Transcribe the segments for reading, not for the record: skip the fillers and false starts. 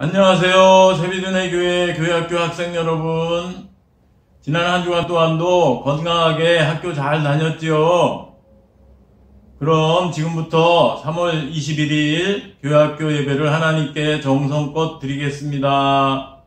안녕하세요. 세비둔의 교회 교회학교 학생 여러분. 지난 한 주간 또한도 건강하게 학교 잘 다녔지요? 그럼 지금부터 3월 21일 교회학교 예배를 하나님께 정성껏 드리겠습니다.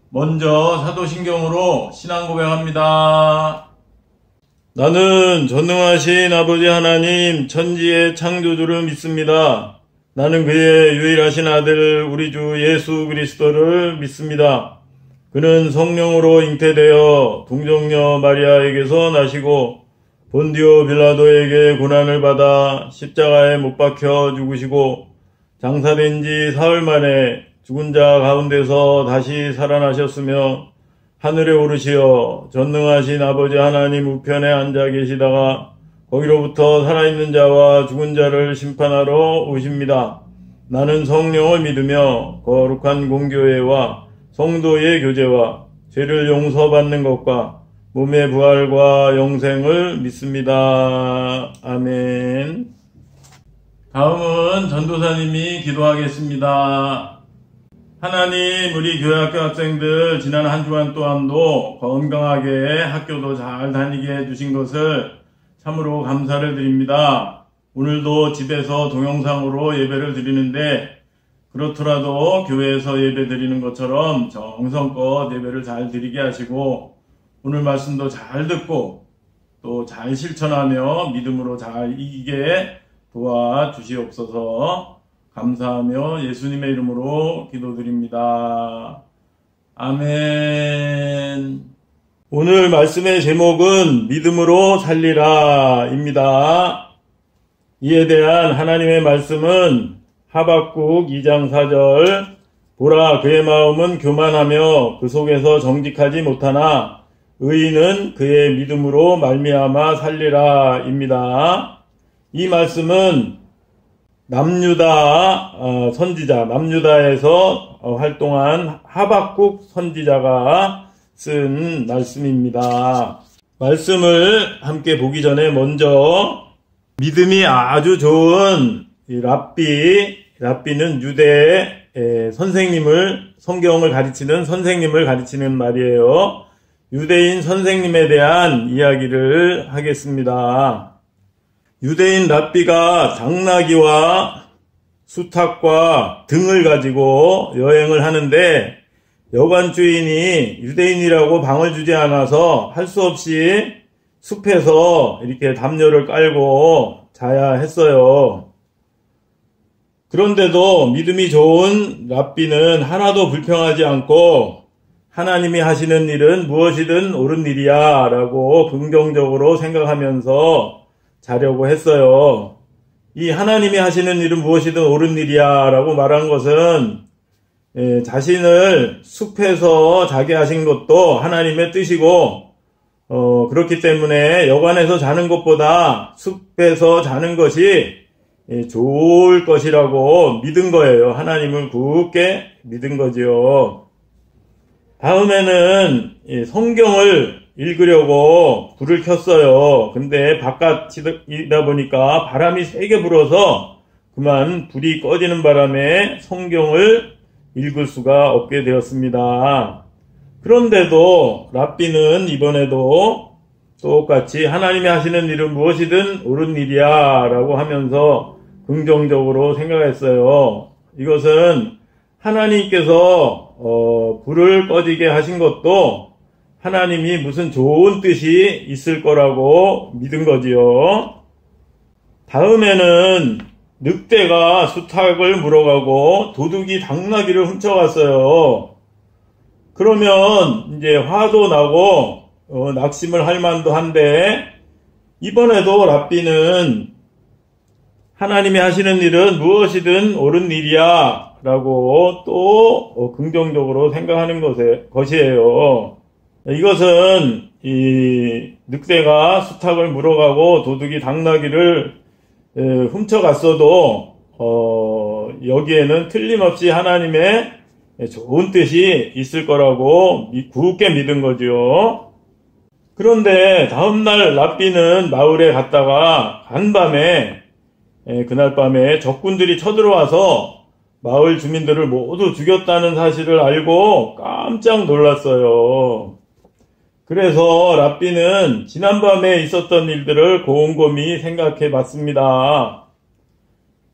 먼저 사도신경으로 신앙 고백합니다. 나는 전능하신 아버지 하나님 천지의 창조주를 믿습니다. 나는 그의 유일하신 아들 우리 주 예수 그리스도를 믿습니다. 그는 성령으로 잉태되어 동정녀 마리아에게서 나시고 본디오 빌라도에게 고난을 받아 십자가에 못 박혀 죽으시고 장사된 지 사흘 만에 죽은 자 가운데서 다시 살아나셨으며 하늘에 오르시어 전능하신 아버지 하나님 우편에 앉아 계시다가 거기로부터 살아있는 자와 죽은 자를 심판하러 오십니다. 나는 성령을 믿으며 거룩한 공교회와 성도의 교제와 죄를 용서받는 것과 몸의 부활과 영생을 믿습니다. 아멘. 다음은 전도사님이 기도하겠습니다. 하나님, 우리 교회학교 학생들 지난 한 주간 또한도 건강하게 학교도 잘 다니게 해주신 것을 참으로 감사를 드립니다. 오늘도 집에서 동영상으로 예배를 드리는데 그렇더라도 교회에서 예배 드리는 것처럼 정성껏 예배를 잘 드리게 하시고 오늘 말씀도 잘 듣고 또 잘 실천하며 믿음으로 잘 이기게 도와주시옵소서. 감사하며 예수님의 이름으로 기도드립니다. 아멘. 오늘 말씀의 제목은 믿음으로 살리라 입니다. 이에 대한 하나님의 말씀은 하박국 2장 4절 보라 그의 마음은 교만하며 그 속에서 정직하지 못하나 의인은 그의 믿음으로 말미암아 살리라 입니다. 이 말씀은 남유다 선지자, 남유다에서 활동한 하박국 선지자가 쓴 말씀입니다. 말씀을 함께 보기 전에 먼저 믿음이 아주 좋은 랍비는 유대 선생님을, 성경을 가르치는 선생님을 가르치는 말이에요. 유대인 선생님에 대한 이야기를 하겠습니다. 유대인 랍비가 당나귀와 수탉과 등을 가지고 여행을 하는데 여관 주인이 유대인이라고 방을 주지 않아서 할 수 없이 숲에서 이렇게 담요를 깔고 자야 했어요. 그런데도 믿음이 좋은 랍비는 하나도 불평하지 않고 하나님이 하시는 일은 무엇이든 옳은 일이야 라고 긍정적으로 생각하면서 자려고 했어요. 이 하나님이 하시는 일은 무엇이든 옳은 일이야 라고 말한 것은 자신을 숲에서 자게 하신 것도 하나님의 뜻이고 그렇기 때문에 여관에서 자는 것보다 숲에서 자는 것이 좋을 것이라고 믿은 거예요. 하나님을 굳게 믿은 거지요. 다음에는 성경을 읽으려고 불을 켰어요. 근데 바깥이다 보니까 바람이 세게 불어서 그만 불이 꺼지는 바람에 성경을 읽을 수가 없게 되었습니다. 그런데도 랍비는 이번에도 똑같이 하나님이 하시는 일은 무엇이든 옳은 일이야 라고 하면서 긍정적으로 생각했어요. 이것은 하나님께서 불을 꺼지게 하신 것도 하나님이 무슨 좋은 뜻이 있을 거라고 믿은 거지요. 다음에는 늑대가 수탉을 물어가고 도둑이 당나귀를 훔쳐갔어요. 그러면 이제 화도 나고 낙심을 할 만도 한데 이번에도 랍비는 하나님이 하시는 일은 무엇이든 옳은 일이야 라고 또 긍정적으로 생각하는 것이에요. 이것은 이 늑대가 수탉을 물어가고 도둑이 당나귀를 훔쳐갔어도 여기에는 틀림없이 하나님의 좋은 뜻이 있을 거라고 굳게 믿은 거죠. 그런데 다음날 랍비는 마을에 갔다가 간밤에 그날 밤에 적군들이 쳐들어와서 마을 주민들을 모두 죽였다는 사실을 알고 깜짝 놀랐어요. 그래서 랍비는 지난밤에 있었던 일들을 곰곰이 생각해 봤습니다.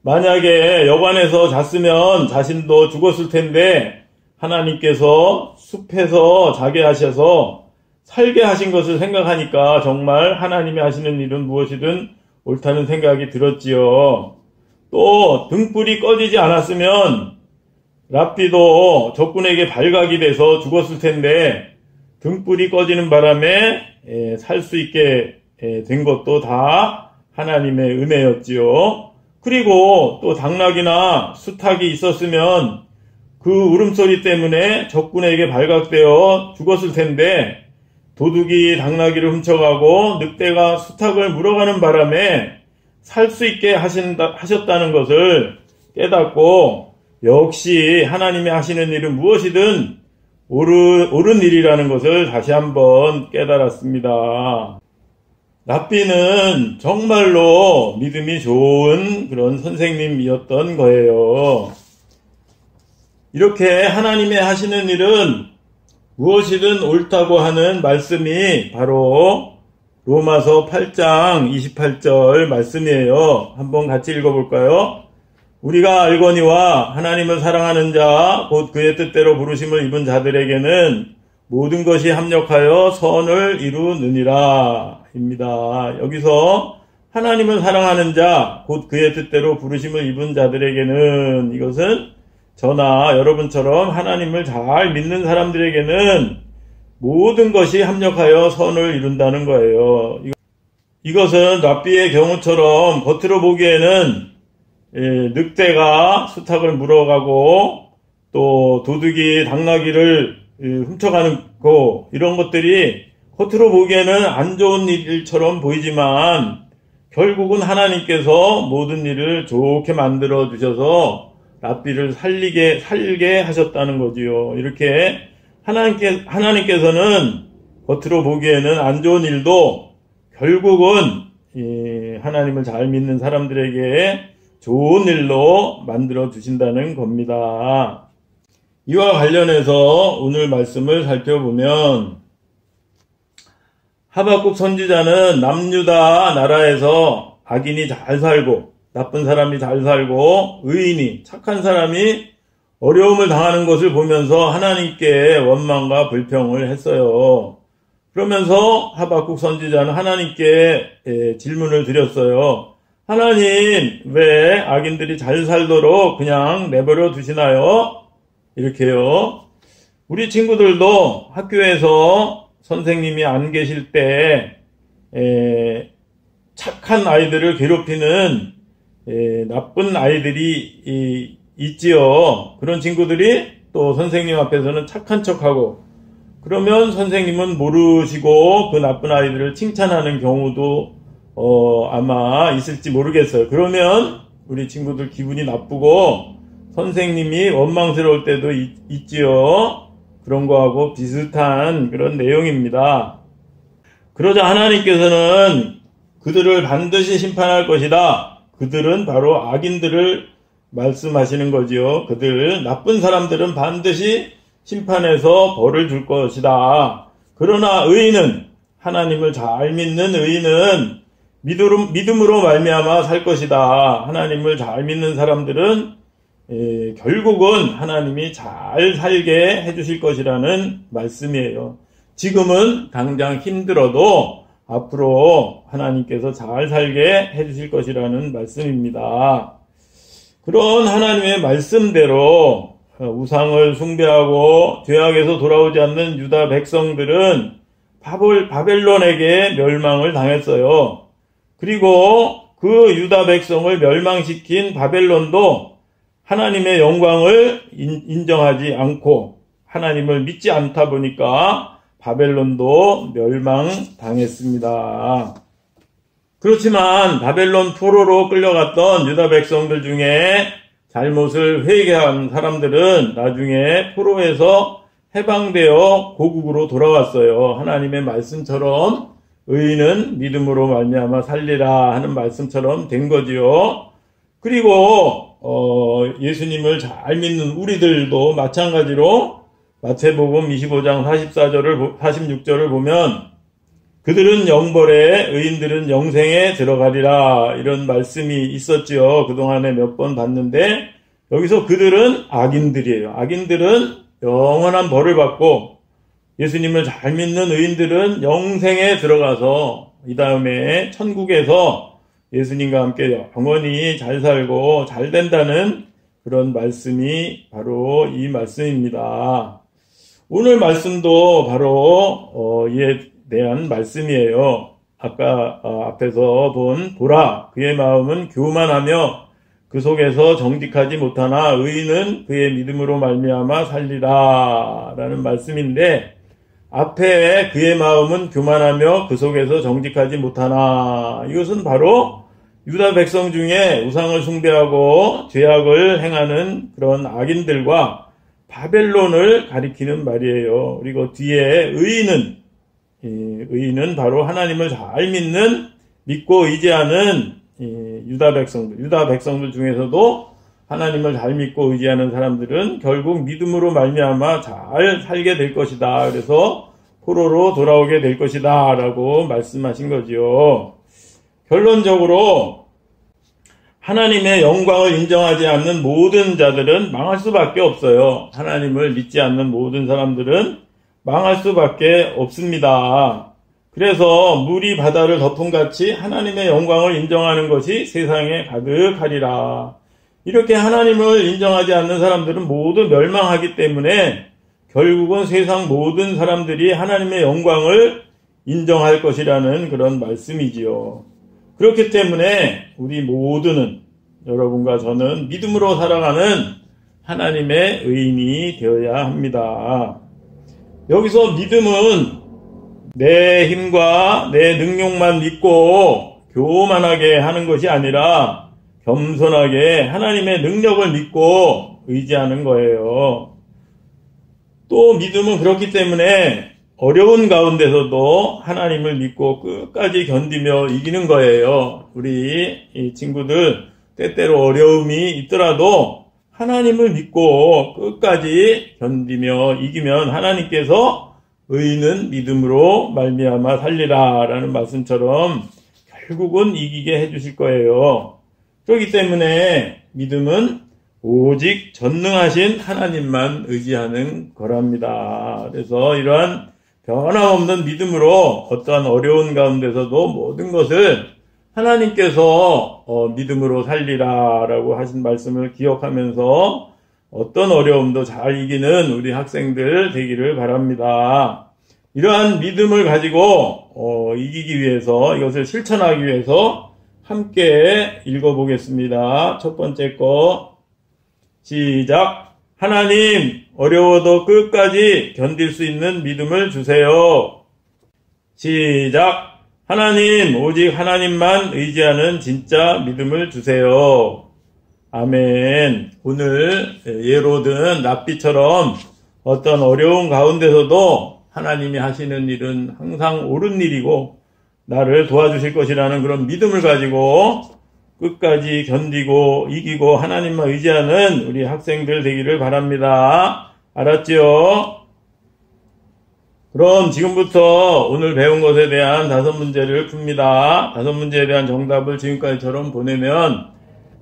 만약에 여관에서 잤으면 자신도 죽었을 텐데 하나님께서 숲에서 자게 하셔서 살게 하신 것을 생각하니까 정말 하나님이 하시는 일은 무엇이든 옳다는 생각이 들었지요. 또 등불이 꺼지지 않았으면 랍비도 적군에게 발각이 돼서 죽었을 텐데 등불이 꺼지는 바람에 살 수 있게 된 것도 다 하나님의 은혜였지요. 그리고 또 당나귀나 수탉이 있었으면 그 울음소리 때문에 적군에게 발각되어 죽었을 텐데 도둑이 당나귀를 훔쳐가고 늑대가 수탉을 물어가는 바람에 살 수 있게 하셨다는 것을 깨닫고 역시 하나님이 하시는 일은 무엇이든 옳은 일이라는 것을 다시 한번 깨달았습니다. 랍비는 정말로 믿음이 좋은 그런 선생님이었던 거예요. 이렇게 하나님의 하시는 일은 무엇이든 옳다고 하는 말씀이 바로 로마서 8장 28절 말씀이에요. 한번 같이 읽어볼까요? 우리가 알거니와 하나님을 사랑하는 자, 곧 그의 뜻대로 부르심을 입은 자들에게는 모든 것이 합력하여 선을 이루느니라 입니다. 여기서 하나님을 사랑하는 자, 곧 그의 뜻대로 부르심을 입은 자들에게는, 이것은 저나 여러분처럼 하나님을 잘 믿는 사람들에게는 모든 것이 합력하여 선을 이룬다는 거예요. 이것은 랍비의 경우처럼 겉으로 보기에는 늑대가 수탉을 물어가고 또 도둑이 당나귀를 훔쳐가는 거, 이런 것들이 겉으로 보기에는 안 좋은 일처럼 보이지만 결국은 하나님께서 모든 일을 좋게 만들어 주셔서 랍비를 살게 하셨다는 거지요. 이렇게 하나님께서는 겉으로 보기에는 안 좋은 일도 결국은 하나님을 잘 믿는 사람들에게 좋은 일로 만들어 주신다는 겁니다. 이와 관련해서 오늘 말씀을 살펴보면 하박국 선지자는 남유다 나라에서 악인이 잘 살고 나쁜 사람이 잘 살고 의인이 착한 사람이 어려움을 당하는 것을 보면서 하나님께 원망과 불평을 했어요. 그러면서 하박국 선지자는 하나님께 질문을 드렸어요. 하나님, 왜 악인들이 잘 살도록 그냥 내버려 두시나요? 이렇게요. 우리 친구들도 학교에서 선생님이 안 계실 때 착한 아이들을 괴롭히는 나쁜 아이들이 있지요. 그런 친구들이 또 선생님 앞에서는 착한 척하고, 그러면 선생님은 모르시고 그 나쁜 아이들을 칭찬하는 경우도 아마 있을지 모르겠어요. 그러면 우리 친구들 기분이 나쁘고 선생님이 원망스러울 때도 있지요. 그런 거하고 비슷한 그런 내용입니다. 그러자 하나님께서는 그들을 반드시 심판할 것이다. 그들은 바로 악인들을 말씀하시는 거지요. 그들 나쁜 사람들은 반드시 심판해서 벌을 줄 것이다. 그러나 의인은, 하나님을 잘 믿는 의인은 믿음으로 말미암아 살 것이다. 하나님을 잘 믿는 사람들은 결국은 하나님이 잘 살게 해주실 것이라는 말씀이에요. 지금은 당장 힘들어도 앞으로 하나님께서 잘 살게 해주실 것이라는 말씀입니다. 그런 하나님의 말씀대로 우상을 숭배하고 죄악에서 돌아오지 않는 유다 백성들은 바벨론에게 멸망을 당했어요. 그리고 그 유다 백성을 멸망시킨 바벨론도 하나님의 영광을 인정하지 않고 하나님을 믿지 않다 보니까 바벨론도 멸망당했습니다. 그렇지만 바벨론 포로로 끌려갔던 유다 백성들 중에 잘못을 회개한 사람들은 나중에 포로에서 해방되어 고국으로 돌아왔어요. 하나님의 말씀처럼 의인은 믿음으로 말미암아 살리라 하는 말씀처럼 된 거지요. 그리고 예수님을 잘 믿는 우리들도 마찬가지로 마태복음 25장 46절을 보면 그들은 영벌에 의인들은 영생에 들어가리라 이런 말씀이 있었지요. 그동안에 몇 번 봤는데 여기서 그들은 악인들이에요. 악인들은 영원한 벌을 받고 예수님을 잘 믿는 의인들은 영생에 들어가서 이 다음에 천국에서 예수님과 함께 영원히 잘 살고 잘 된다는 그런 말씀이 바로 이 말씀입니다. 오늘 말씀도 바로 이에 대한 말씀이에요. 아까 앞에서 본 보라 그의 마음은 교만하며 그 속에서 정직하지 못하나 의인은 그의 믿음으로 말미암아 살리라 라는 말씀인데 앞에 그의 마음은 교만하며 그 속에서 정직하지 못하나 이것은 바로 유다 백성 중에 우상을 숭배하고 죄악을 행하는 그런 악인들과 바벨론을 가리키는 말이에요. 그리고 뒤에 의인은 바로 하나님을 잘 믿고 의지하는 유다 백성들 중에서도 하나님을 잘 믿고 의지하는 사람들은 결국 믿음으로 말미암아 잘 살게 될 것이다. 그래서 포로로 돌아오게 될 것이다 라고 말씀하신 거지요. 결론적으로 하나님의 영광을 인정하지 않는 모든 자들은 망할 수밖에 없어요. 하나님을 믿지 않는 모든 사람들은 망할 수밖에 없습니다. 그래서 물이 바다를 덮음같이 하나님의 영광을 인정하는 것이 세상에 가득하리라. 이렇게 하나님을 인정하지 않는 사람들은 모두 멸망하기 때문에 결국은 세상 모든 사람들이 하나님의 영광을 인정할 것이라는 그런 말씀이지요. 그렇기 때문에 우리 모두는 여러분과 저는 믿음으로 살아가는 하나님의 의인이 되어야 합니다. 여기서 믿음은 내 힘과 내 능력만 믿고 교만하게 하는 것이 아니라 겸손하게 하나님의 능력을 믿고 의지하는 거예요. 또 믿음은 그렇기 때문에 어려운 가운데서도 하나님을 믿고 끝까지 견디며 이기는 거예요. 우리 이 친구들 때때로 어려움이 있더라도 하나님을 믿고 끝까지 견디며 이기면 하나님께서 의인은 믿음으로 말미암아 살리라 라는 말씀처럼 결국은 이기게 해주실 거예요. 그렇기 때문에 믿음은 오직 전능하신 하나님만 의지하는 거랍니다. 그래서 이러한 변함없는 믿음으로 어떠한 어려운 가운데서도 모든 것을 하나님께서 믿음으로 살리라 라고 하신 말씀을 기억하면서 어떤 어려움도 잘 이기는 우리 학생들 되기를 바랍니다. 이러한 믿음을 가지고 이기기 위해서 이것을 실천하기 위해서 함께 읽어보겠습니다. 첫 번째 거 시작. 하나님 어려워도 끝까지 견딜 수 있는 믿음을 주세요. 시작. 하나님 오직 하나님만 의지하는 진짜 믿음을 주세요. 아멘. 오늘 예로 든 랍비처럼 어떤 어려운 가운데서도 하나님이 하시는 일은 항상 옳은 일이고 나를 도와주실 것이라는 그런 믿음을 가지고 끝까지 견디고 이기고 하나님만 의지하는 우리 학생들 되기를 바랍니다. 알았지요? 그럼 지금부터 오늘 배운 것에 대한 5문제를 풉니다. 5문제에 대한 정답을 지금까지처럼 보내면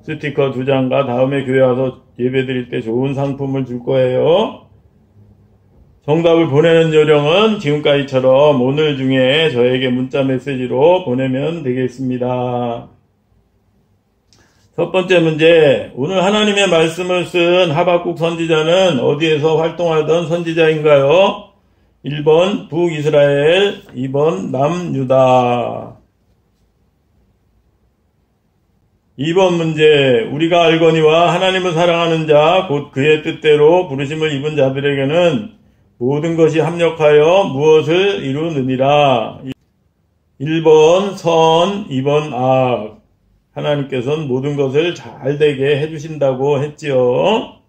스티커 2장과 다음에 교회 와서 예배 드릴 때 좋은 상품을 줄 거예요. 정답을 보내는 요령은 지금까지처럼 오늘 중에 저에게 문자 메시지로 보내면 되겠습니다. 첫 번째 문제, 오늘 하나님의 말씀을 쓴 하박국 선지자는 어디에서 활동하던 선지자인가요? 1번 북이스라엘, 2번 남유다. 2번 문제, 우리가 알거니와 하나님을 사랑하는 자, 곧 그의 뜻대로 부르심을 입은 자들에게는 모든 것이 합력하여 무엇을 이루느니라. 1번 선, 2번 악. 하나님께서는 모든 것을 잘 되게 해주신다고 했지요.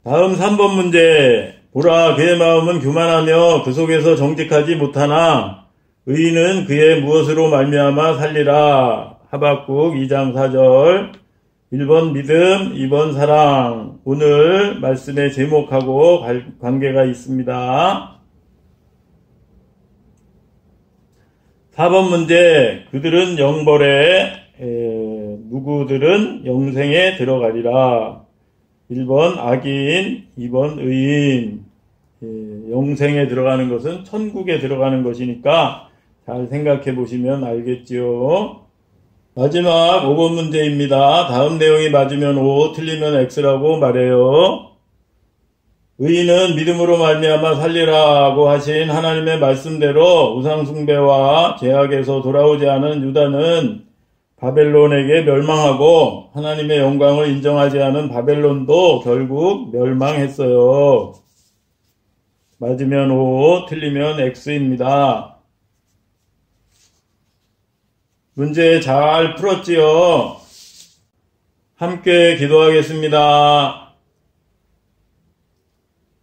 다음 3번 문제. 보라, 그의 마음은 교만하며 그 속에서 정직하지 못하나 의인은 그의 무엇으로 말미암아 살리라. 하박국 2장 4절. 1번 믿음, 2번 사랑. 오늘 말씀의 제목하고 관계가 있습니다. 4번 문제. 그들은 영벌에, 누구들은 영생에 들어가리라. 1번 악인, 2번 의인. 영생에 들어가는 것은 천국에 들어가는 것이니까 잘 생각해 보시면 알겠지요. 마지막 5번 문제입니다. 다음 내용이 맞으면 O, 틀리면 X라고 말해요. 의인은 믿음으로 말미암아 살리라고 하신 하나님의 말씀대로 우상숭배와 죄악에서 돌아오지 않은 유다는 바벨론에게 멸망하고 하나님의 영광을 인정하지 않은 바벨론도 결국 멸망했어요. 맞으면 O, 틀리면 X입니다. 문제 잘 풀었지요? 함께 기도하겠습니다.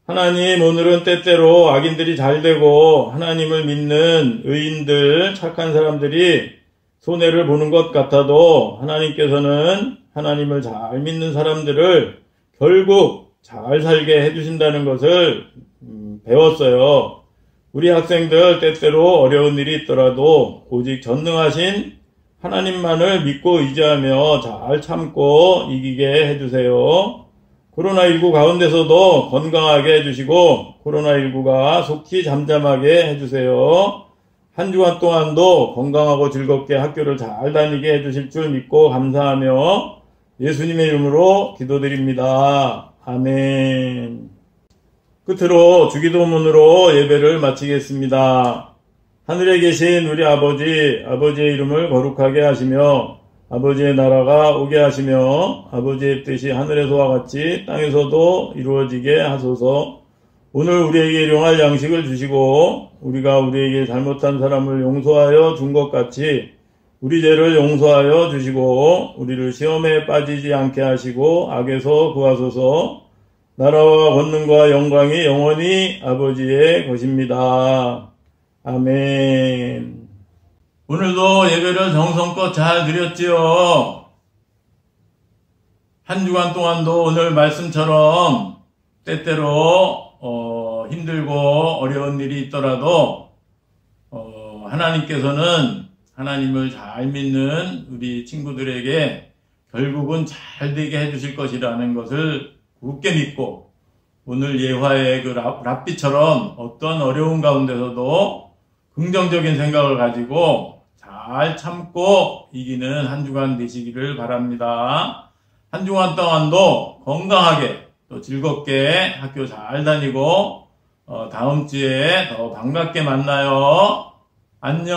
하나님, 오늘은 때때로 악인들이 잘되고 하나님을 믿는 의인들, 착한 사람들이 손해를 보는 것 같아도 하나님께서는 하나님을 잘 믿는 사람들을 결국 잘 살게 해주신다는 것을 배웠어요. 우리 학생들 때때로 어려운 일이 있더라도 오직 전능하신 하나님만을 믿고 의지하며 잘 참고 이기게 해주세요. 코로나19 가운데서도 건강하게 해주시고 코로나19가 속히 잠잠하게 해주세요. 한 주간 동안도 건강하고 즐겁게 학교를 잘 다니게 해주실 줄 믿고 감사하며 예수님의 이름으로 기도드립니다. 아멘. 끝으로 주기도문으로 예배를 마치겠습니다. 하늘에 계신 우리 아버지, 아버지의 이름을 거룩하게 하시며 아버지의 나라가 오게 하시며 아버지의 뜻이 하늘에서와 같이 땅에서도 이루어지게 하소서. 오늘 우리에게 일용할 양식을 주시고 우리가 우리에게 잘못한 사람을 용서하여 준 것 같이 우리 죄를 용서하여 주시고 우리를 시험에 빠지지 않게 하시고 악에서 구하소서. 나라와 권능과 영광이 영원히 아버지의 것입니다. 아멘. 오늘도 예배를 정성껏 잘 드렸지요. 한 주간 동안도 오늘 말씀처럼 때때로 힘들고 어려운 일이 있더라도 하나님께서는 하나님을 잘 믿는 우리 친구들에게 결국은 잘 되게 해주실 것이라는 것을 굳게 믿고 오늘 예화의 그 랍비처럼 어떤 어려운 가운데서도 긍정적인 생각을 가지고 잘 참고 이기는 한 주간 되시기를 바랍니다. 한 주간 동안도 건강하게 또 즐겁게 학교 잘 다니고 다음 주에 더 반갑게 만나요. 안녕.